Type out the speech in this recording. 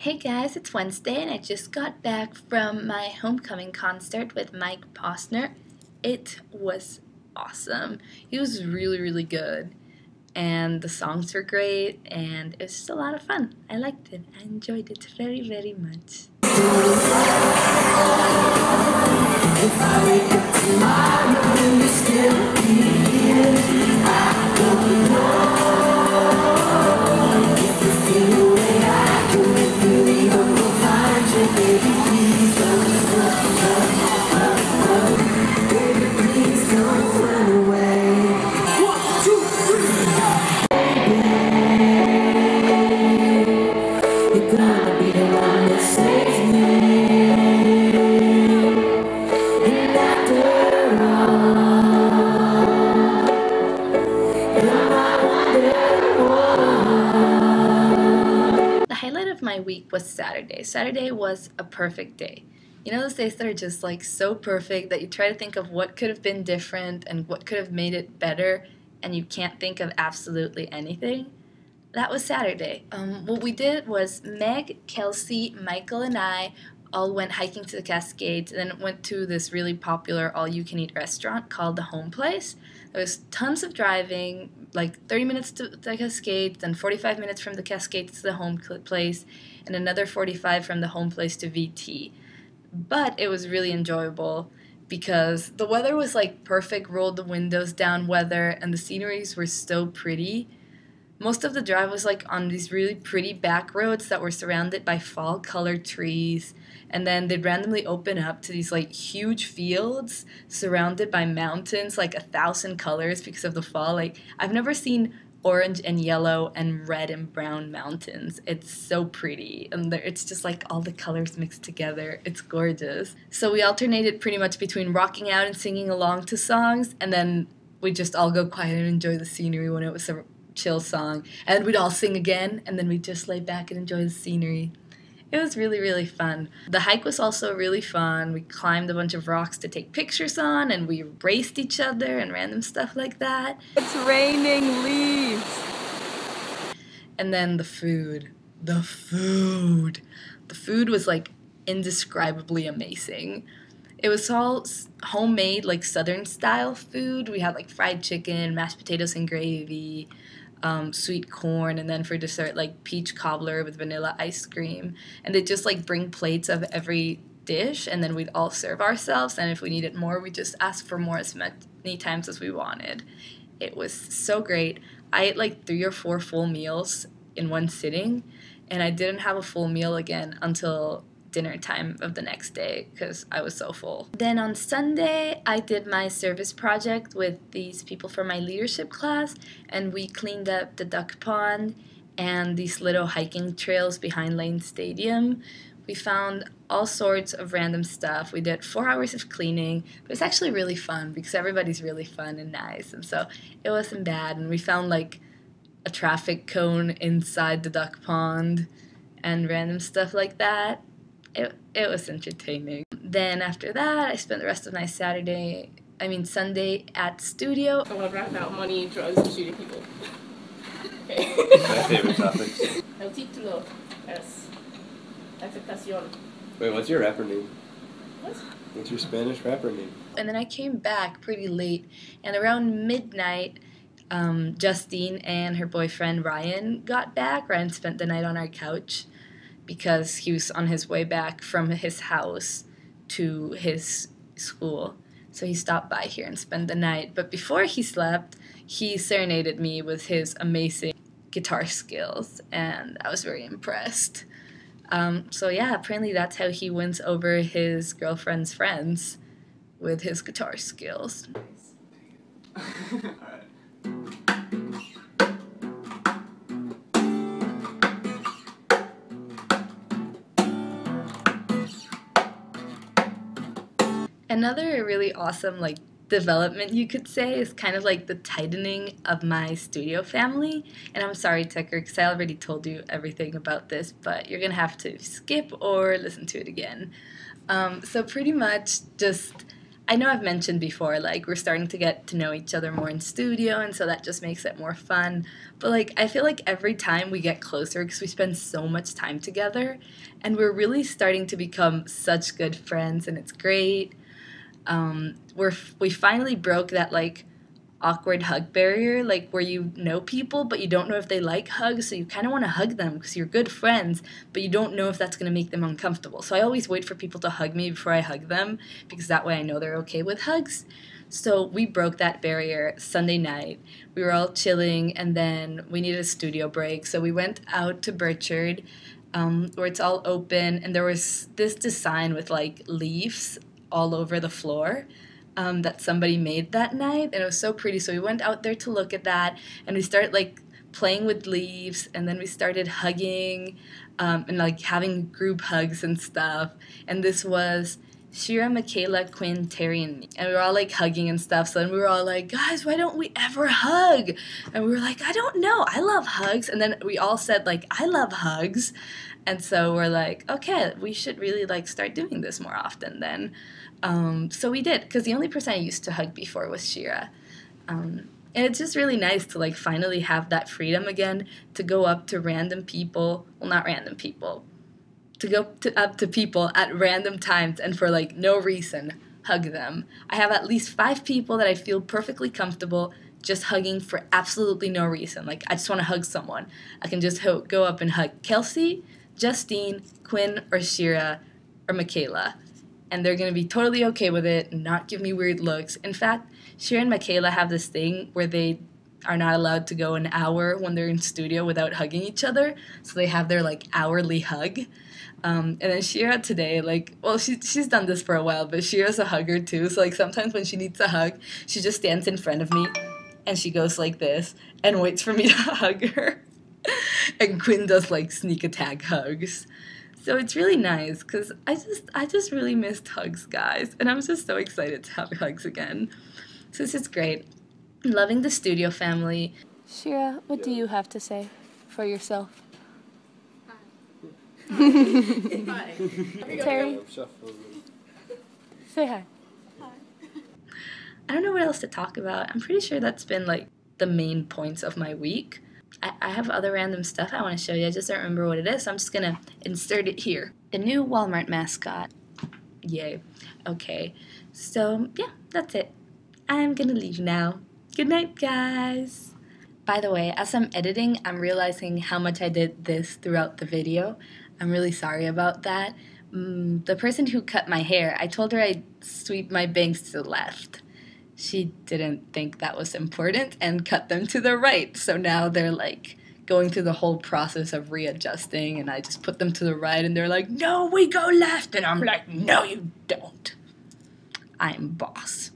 Hey guys, it's Wednesday and I just got back from my homecoming concert with Mike Posner. It was awesome. He was really good and the songs were great and it was just a lot of fun. I liked it. I enjoyed it very much. If I wake up tomorrow, will you still be here? I don't know. If you feel the way I do, if you leave, I'm gonna find you, baby, please don't run. Baby, please don't run away. 1, 2, 3, baby, you're gonna be the one that saves me. The highlight of my week was Saturday. Saturday was a perfect day. You know those days that are just like so perfect that you try to think of what could have been different and what could have made it better and you can't think of absolutely anything? That was Saturday. What we did was Meg, Kelsey, Michael, and I all went hiking to the Cascades and then went to this really popular all-you-can-eat restaurant called the Home Place. There was tons of driving, like 30 minutes to the Cascades, then 45 minutes from the Cascades to the Home Place, and another 45 from the Home Place to VT. But it was really enjoyable because the weather was like perfect, rolled the windows down weather, and the sceneries were so pretty. Most of the drive was like on these really pretty back roads that were surrounded by fall-colored trees, and then they'd randomly open up to these like huge fields surrounded by mountains, like 1,000 colors because of the fall. Like I've never seen orange and yellow and red and brown mountains. It's so pretty, and it's just like all the colors mixed together. It's gorgeous. So we alternated pretty much between rocking out and singing along to songs, and then we'd just all go quiet and enjoy the scenery when it was a chill song, and we'd all sing again, and then we'd just lay back and enjoy the scenery. It was really fun. The hike was also really fun. We climbed a bunch of rocks to take pictures on, and we raced each other and random stuff like that. It's raining leaves. And then the food. The food was like indescribably amazing. It was all homemade, like Southern style food. We had like fried chicken, mashed potatoes and gravy, sweet corn, and then for dessert like peach cobbler with vanilla ice cream. And they just like bring plates of every dish, and then we'd all serve ourselves, and if we needed more we just asked for more as many times as we wanted. It was so great. I ate like 3 or 4 full meals in one sitting, and I didn't have a full meal again until dinner time of the next day because I was so full. Then on Sunday, I did my service project with these people from my leadership class, and we cleaned up the duck pond and these little hiking trails behind Lane Stadium. We found all sorts of random stuff. We did 4 hours of cleaning. It was actually really fun because everybody's really fun and nice, and so it wasn't bad. And we found like a traffic cone inside the duck pond and random stuff like that. It was entertaining. Then after that, I spent the rest of my Sunday at studio. I want to rap about money, drugs, and shooting people. Okay. My favorite topics. El título es aceptación. Wait, what's your rapper name? What? What's your Spanish rapper name? And then I came back pretty late, and around midnight, Justine and her boyfriend Ryan got back. Ryan spent the night on our couch because he was on his way back from his house to his school. So he stopped by here and spent the night. But before he slept, he serenaded me with his amazing guitar skills, and I was very impressed. So yeah, apparently that's how he wins over his girlfriend's friends, with his guitar skills. Alright. Another really awesome like development, you could say, is kind of like the tightening of my studio family. And I'm sorry, Tucker, because I already told you everything about this, but you're gonna have to skip or listen to it again. So pretty much just I know I've mentioned before, like, we're starting to get to know each other more in studio, and so that just makes it more fun. But, like, I feel like every time we get closer, because we spend so much time together, and we're really starting to become such good friends, and it's great. We finally broke that, like, awkward hug barrier, like where you know people but you don't know if they like hugs, so you kind of want to hug them because you're good friends, but you don't know if that's going to make them uncomfortable. So I always wait for people to hug me before I hug them, because that way I know they're okay with hugs. So we broke that barrier Sunday night. We were all chilling, and then we needed a studio break, so we went out to Burchard, where it's all open, and there was this design with like leaves all over the floor that somebody made that night, and it was so pretty. So we went out there to look at that, and we started like playing with leaves, and then we started hugging, and like having group hugs and stuff. And this was Shira, Michaela, Quinn, Terry, and me. And we were all like hugging and stuff. So then we were all like, guys, why don't we ever hug? And we were like, I don't know, I love hugs. And then we all said like, I love hugs. And so we're like, okay, we should really like start doing this more often then. So we did, because the only person I used to hug before was Shira. And it's just really nice to like finally have that freedom again to go up to random people, well, not random people, to go up to people at random times and for like no reason hug them. I have at least 5 people that I feel perfectly comfortable just hugging for absolutely no reason. Like, I just want to hug someone. I can just go up and hug Kelsey, Justine, Quinn, or Shira, or Michaela. And they're going to be totally okay with it and not give me weird looks. In fact, Shira and Michaela have this thing where they are not allowed to go an hour when they're in studio without hugging each other. So they have their, like, hourly hug. And then Shira today, like, well, she's done this for a while, but Shira's a hugger too. So, like, sometimes when she needs a hug, she just stands in front of me and she goes like this and waits for me to hug her. And Quinn does, like, sneak attack hugs. So it's really nice, because I just really missed hugs, guys. And I'm just so excited to have hugs again. So this is great. I'm loving the studio family. Shira, what do you have to say for yourself? Hi. Terry, say hi. Hi. I don't know what else to talk about. I'm pretty sure that's been, like, the main points of my week. I have other random stuff I want to show you. I just don't remember what it is, so I'm just going to insert it here. The new Walmart mascot. Yay. Okay. So, yeah, that's it. I'm going to leave now. Good night, guys. By the way, as I'm editing, I'm realizing how much I did this throughout the video. I'm really sorry about that. The person who cut my hair, I told her I'd sweep my bangs to the left. She didn't think that was important and cut them to the right. So now they're like going through the whole process of readjusting, and I just put them to the right and they're like, no, we go left. And I'm like, no, you don't. I'm boss.